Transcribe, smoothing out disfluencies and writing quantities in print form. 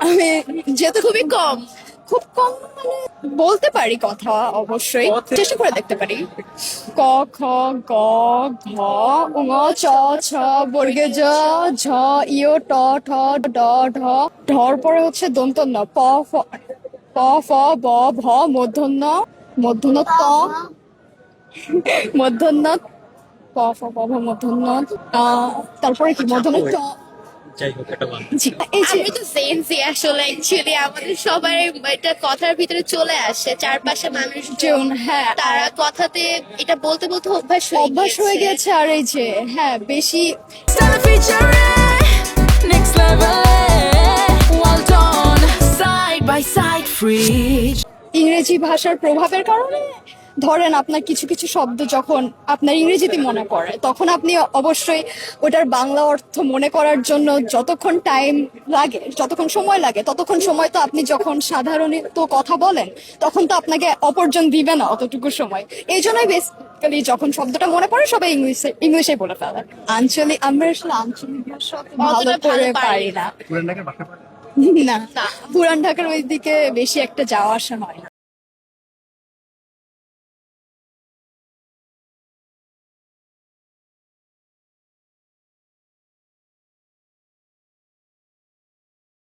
আমি যেহেতু খুব কম মানে বলতে পারি কথা, অবশ্যই চেষ্টা করে দেখতে পারি। ক, খ, গ, ঘ, ঙ, চ, ছ, বর্গে জ, ঝ, ইয়, ট, ঠ, ড, ঢ, ঢর পরে হচ্ছে দন্ত ন, প, ফ, ব, ভ, মূর্ধন্য, মূর্ধন্য ত, মূর্ধন্য প, ফ, ব, ভ, মূর্ধন্য তারপরে কি মূর্ধন্য ট। যাই হোক, এটা ভালো। জি, এই যে আমি তো জেনজি আসলে অ্যাকচুয়ালি আমাদের সবার এটা কথার ভিতরে চলে আসে, চারপাশে মানুষজন হ্যাঁ, তারা কথাতে এটা বলতে বলতে অভ্যাস হয়ে গেছে। আর এই যে হ্যাঁ বেশি Next level, well done, side by side, free. ইংরেজি ভাষার প্রভাবের কারণে ধরেন আপনার কিছু কিছু শব্দ যখন আপনার ইংরেজিতে মনে পড়ে, তখন আপনি অবশ্যই ওটার বাংলা অর্থ মনে করার জন্য যতক্ষণ টাইম লাগে, যতক্ষণ সময় লাগে, ততক্ষণ সময় তো আপনি যখন সাধারণত কথা বলেন তখন তো আপনাকে অপরজন দিবে না অতটুকু সময়। এই জন্যই বেসিক্যালি যখন শব্দটা মনে পড়ে সবাই ইংলিশে বলে ফেলে। আমরা আসলে আঞ্চলিক ভাষা অত ভালো অতটা করে ভালো পারি না। পুরান ঢাকার ভাষা পারে? না, পুরান ঢাকার ওইদিকে বেশি একটা যাওয়া আসা হয় না।